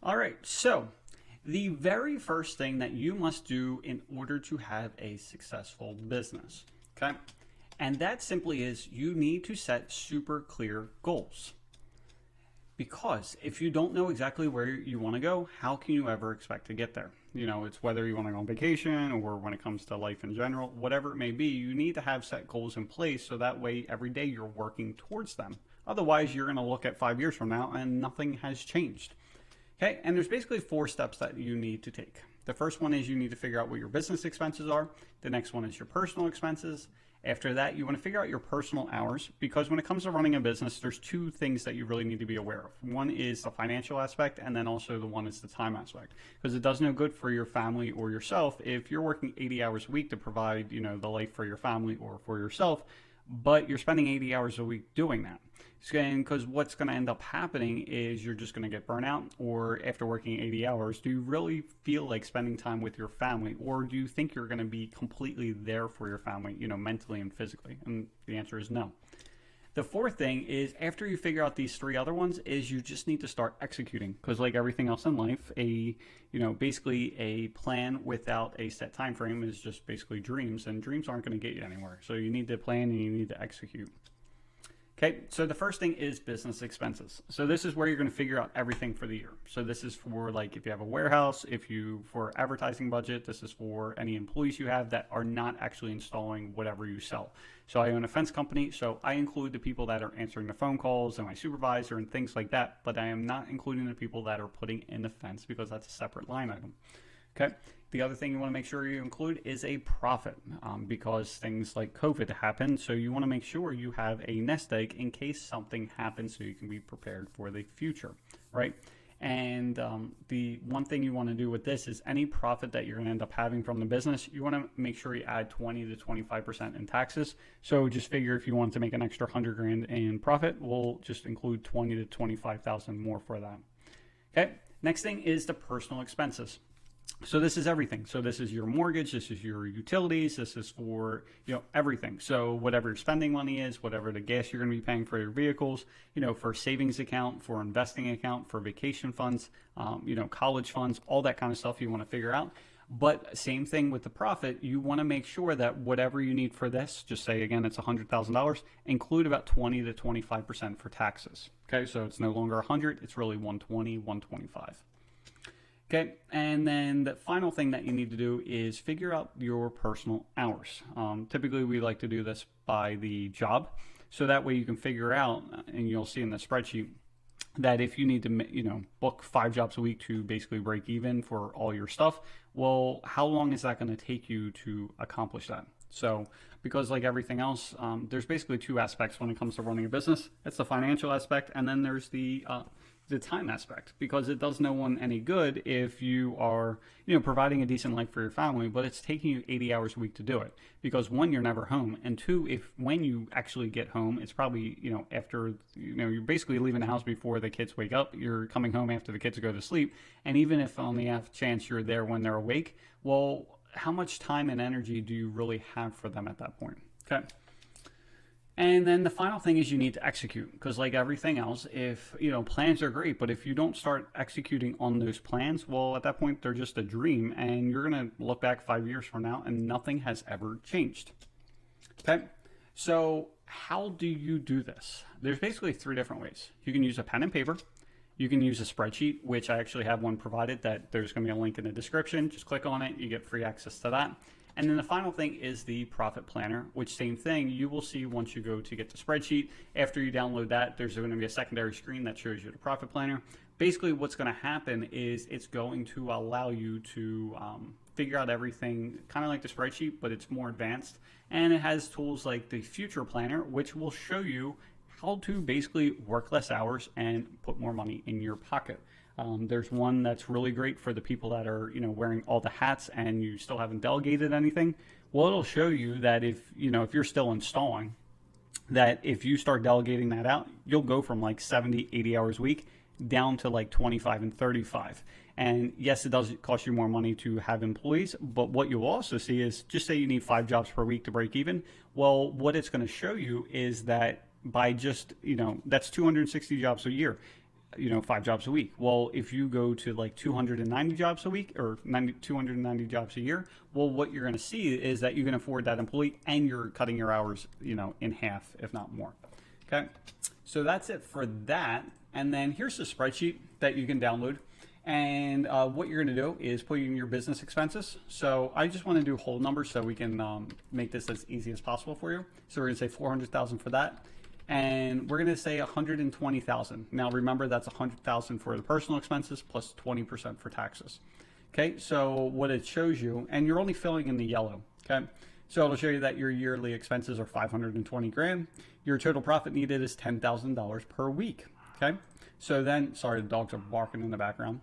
All right, so the very first thing that you must do in order to have a successful business, okay? And that simply is you need to set super clear goals. Because if you don't know exactly where you want to go, how can you ever expect to get there? You know, it's whether you want to go on vacation or when it comes to life in general, whatever it may be, you need to have set goals in place so that way every day you're working towards them. Otherwise, you're going to look at 5 years from now and nothing has changed. Okay, and there's basically 4 steps that you need to take. The first one is you need to figure out what your business expenses are. The next one is your personal expenses. After that, you want to figure out your personal hours, because when it comes to running a business, there's 2 things that you really need to be aware of. One is the financial aspect, and then also the one is the time aspect, because it does no good for your family or yourself if you're working 80 hours a week to provide, the life for your family or for yourself, but you're spending 80 hours a week doing that. Because what's going to end up happening is you're just going to get burnout, or after working 80 hours, do you really feel like spending time with your family, or do you think you're going to be completely there for your family, mentally and physically? And the answer is no. The fourth thing is, after you figure out these 3 other ones, is you just need to start executing, because like everything else in life, basically a plan without a set time frame is just basically dreams, and dreams aren't going to get you anywhere. So you need to plan and you need to execute. Okay, so the first thing is business expenses. So this is where you're going to figure out everything for the year. So this is for, like, if you have a warehouse, for advertising budget, this is for any employees you have that are not actually installing whatever you sell. So I own a fence company, so I include the people that are answering the phone calls and my supervisor and things like that, but I am not including the people that are putting in the fence, because that's a separate line item. Okay. The other thing you want to make sure you include is a profit, because things like COVID happen. So you want to make sure you have a nest egg in case something happens, so you can be prepared for the future, right? And the one thing you want to do with this is any profit that you're going to end up having from the business, you want to make sure you add 20 to 25% in taxes. So just figure if you want to make an extra 100 grand in profit, we'll just include 20 to 25,000 more for that. Okay. Next thing is the personal expenses. So this is everything. So this is your mortgage, this is your utilities, this is for, everything. So whatever your spending money is, whatever the gas you're going to be paying for your vehicles, for savings account, for investing account, for vacation funds, college funds, all that kind of stuff you want to figure out. But same thing with the profit, you want to make sure that whatever you need for this, just say again, it's $100,000, include about 20 to 25% for taxes. Okay, so it's no longer 100, it's really 120, 125. Okay, and then the final thing that you need to do is figure out your personal hours. Typically, we like to do this by the job, so that way you can figure out, and you'll see in the spreadsheet, that if you need to, book 5 jobs a week to basically break even for all your stuff, well, how long is that going to take you to accomplish that? So, because like everything else, there's basically 2 aspects when it comes to running a business. It's the financial aspect, and then there's the time aspect, because it does no one any good if you are, providing a decent life for your family, but it's taking you 80 hours a week to do it, because 1, you're never home, and 2, when you actually get home, it's probably, after, you're basically leaving the house before the kids wake up, you're coming home after the kids go to sleep, and even if on the off chance you're there when they're awake, well, how much time and energy do you really have for them at that point? Okay. And then the final thing is you need to execute, because like everything else, if, plans are great, but if you don't start executing on those plans, well, at that point, they're just a dream, and you're going to look back 5 years from now and nothing has ever changed. Okay. So how do you do this? There's basically 3 different ways. You can use a pen and paper. You can use a spreadsheet, which I actually have one provided that there's going to be a link in the description. Just click on it. You get free access to that. And then the final thing is the profit planner, which same thing you will see once you go to get the spreadsheet. After you download that, there's going to be a secondary screen that shows you the profit planner. Basically, what's going to happen is it's going to allow you to figure out everything kind of like the spreadsheet, but it's more advanced. And it has tools like the future planner, which will show you how to basically work less hours and put more money in your pocket. There's one that's really great for the people that are, wearing all the hats and you still haven't delegated anything. Well, it'll show you that if you're still installing, that if you start delegating that out, you'll go from like 70, 80 hours a week down to like 25 and 35. And yes, it does cost you more money to have employees, but what you'll also see is, just say you need 5 jobs per week to break even. Well, what it's going to show you is that by just, that's 260 jobs a year. 5 jobs a week. Well, if you go to like 290 jobs a week or 290 jobs a year, well, what you're going to see is that you can afford that employee and you're cutting your hours, in half, if not more. Okay. So that's it for that. And then here's the spreadsheet that you can download. And what you're going to do is put in your business expenses. So I just want to do whole numbers so we can make this as easy as possible for you. So we're going to say 400,000 for that. And we're going to say 120,000. Now remember, that's 100,000 for the personal expenses plus 20% for taxes. Okay, so what it shows you, and you're only filling in the yellow. Okay, so it'll show you that your yearly expenses are 520 grand. Your total profit needed is $10,000 per week. Okay, so then, sorry, the dogs are barking in the background.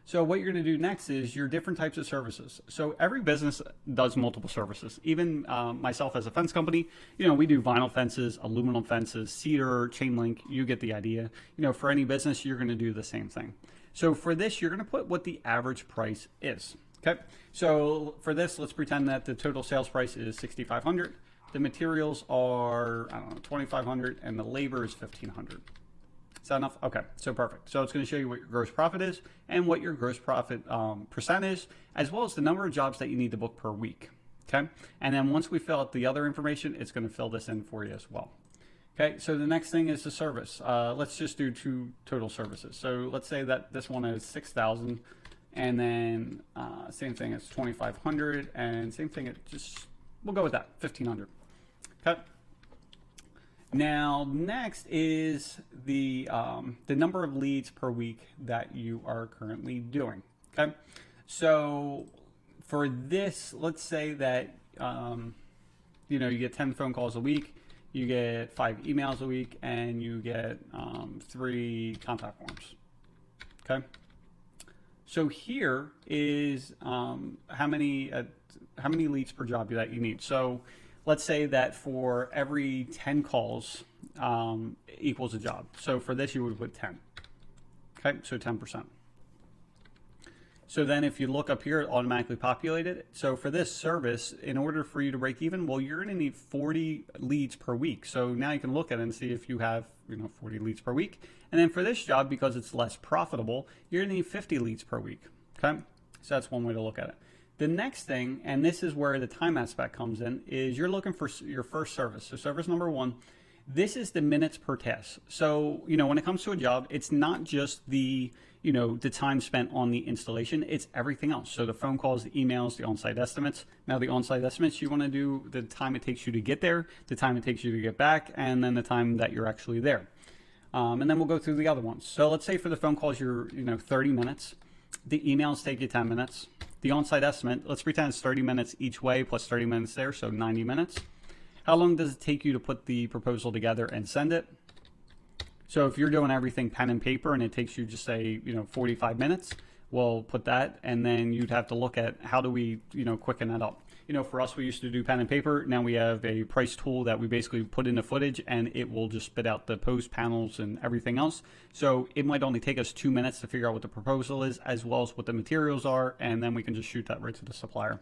So what you're going to do next is your different types of services. So every business does multiple services. Even myself as a fence company, we do vinyl fences, aluminum fences, cedar, chain link. You get the idea. For any business, you're going to do the same thing. So for this, you're going to put what the average price is. Okay. So for this, let's pretend that the total sales price is $6,500. The materials are, I don't know, $2,500, and the labor is $1,500. Is that enough? Okay, so perfect. So it's going to show you what your gross profit is and what your gross profit percent is, as well as the number of jobs that you need to book per week. Okay, and then once we fill out the other information, it's going to fill this in for you as well. Okay, so the next thing is the service. Let's just do 2 total services. So let's say that this one is 6,000, and then same thing, it's 2,500, and same thing, we'll go with that, 1,500. Okay. Now, next is the number of leads per week that you are currently doing. Okay, so for this, let's say that you get 10 phone calls a week, you get 5 emails a week, and you get 3 contact forms. Okay, so here is how many leads per job that you need. So let's say that for every 10 calls equals a job. So for this, you would put 10. Okay, so 10%. So then if you look up here, it automatically populated. So for this service, in order for you to break even, well, you're going to need 40 leads per week. So now you can look at it and see if you have 40 leads per week. And then for this job, because it's less profitable, you're going to need 50 leads per week. Okay, so that's one way to look at it. The next thing, and this is where the time aspect comes in, is you're looking for your first service. So service number 1, this is the minutes per task. So, when it comes to a job, it's not just the time spent on the installation, it's everything else. So the phone calls, the emails, the on-site estimates. Now the on-site estimates, you want to do the time it takes you to get there, the time it takes you to get back, and then the time that you're actually there. And then we'll go through the other ones. So let's say for the phone calls, you're 30 minutes. The emails take you 10 minutes. The on-site estimate, let's pretend it's 30 minutes each way plus 30 minutes there, so 90 minutes. How long does it take you to put the proposal together and send it? So if you're doing everything pen and paper and it takes you just say, 45 minutes, we'll put that, and then you'd have to look at how do we, quicken that up. For us, we used to do pen and paper. Now we have a price tool that we basically put in the footage and it will just spit out the post panels and everything else. So it might only take us 2 minutes to figure out what the proposal is as well as what the materials are. And then we can just shoot that right to the supplier.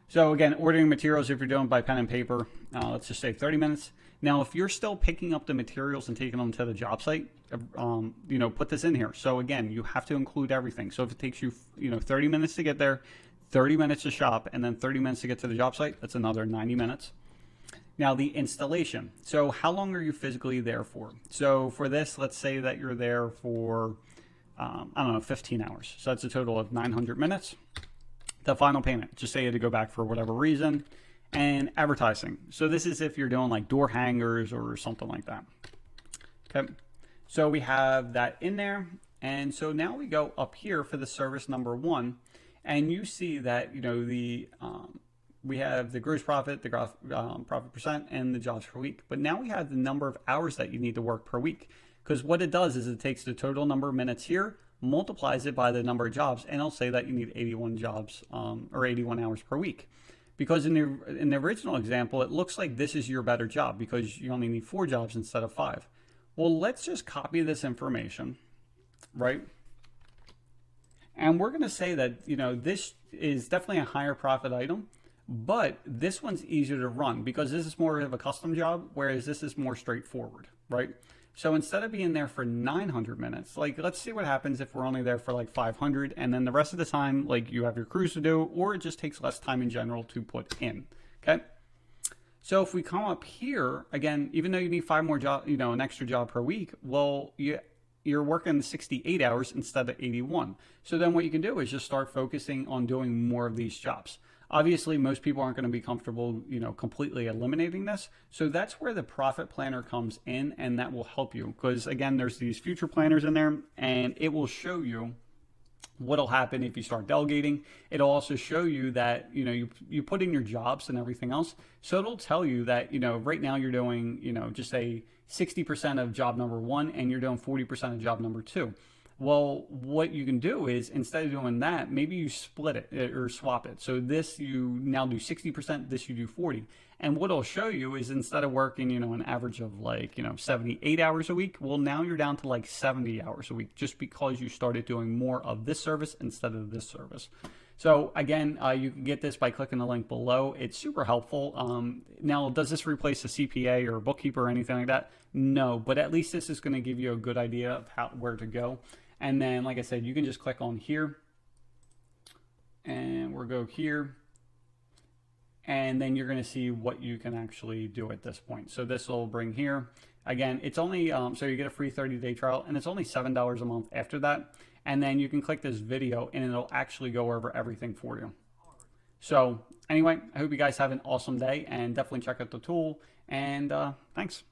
So again, ordering materials, if you're doing by pen and paper, let's just say 30 minutes. Now, if you're still picking up the materials and taking them to the job site, put this in here. So again, you have to include everything. So if it takes you, 30 minutes to get there, 30 minutes to shop, and then 30 minutes to get to the job site, that's another 90 minutes. Now the installation. So how long are you physically there for? So for this, let's say that you're there for, 15 hours. So that's a total of 900 minutes. The final payment, just say you had to go back for whatever reason. And advertising. So this is if you're doing like door hangers or something like that. Okay. So we have that in there. And so now we go up here for the service number 1. And you see that, we have the gross profit, the profit percent, and the jobs per week. But now we have the number of hours that you need to work per week. Because what it does is it takes the total number of minutes here, multiplies it by the number of jobs, and it'll say that you need 81 jobs or 81 hours per week. Because in the original example, it looks like this is your better job because you only need 4 jobs instead of 5. Well, let's just copy this information, right? And we're going to say that, this is definitely a higher profit item, but this one's easier to run because this is more of a custom job, whereas this is more straightforward, right? So instead of being there for 900 minutes, like let's see what happens if we're only there for like 500 and then the rest of the time, like you have your cruise to do, or it just takes less time in general to put in. Okay. So if we come up here again, even though you need 5 more job, an extra job per week, well, you're working 68 hours instead of 81. So then what you can do is just start focusing on doing more of these jobs. Obviously, most people aren't going to be comfortable, completely eliminating this. So that's where the profit planner comes in, and that will help you because again, there's these future planners in there, and it will show you what'll happen if you start delegating. It'll also show you that you put in your jobs and everything else, so it'll tell you that right now you're doing just say 60% of job number 1 and you're doing 40% of job number 2. Well, what you can do is instead of doing that, maybe you split it or swap it. So this you now do 60%, this you do 40. And what it'll show you is instead of working, an average of like, 78 hours a week, well, now you're down to like 70 hours a week just because you started doing more of this service instead of this service. So again, you can get this by clicking the link below. It's super helpful. Now, does this replace a CPA or a bookkeeper or anything like that? No, but at least this is going to give you a good idea of where to go. And then, like I said, you can just click on here and we'll go here. And then you're going to see what you can actually do at this point. So this will bring here. Again, it's only, so you get a free 30-day trial and it's only $7 a month after that. And then you can click this video and it'll actually go over everything for you. So anyway, I hope you guys have an awesome day and definitely check out the tool and thanks.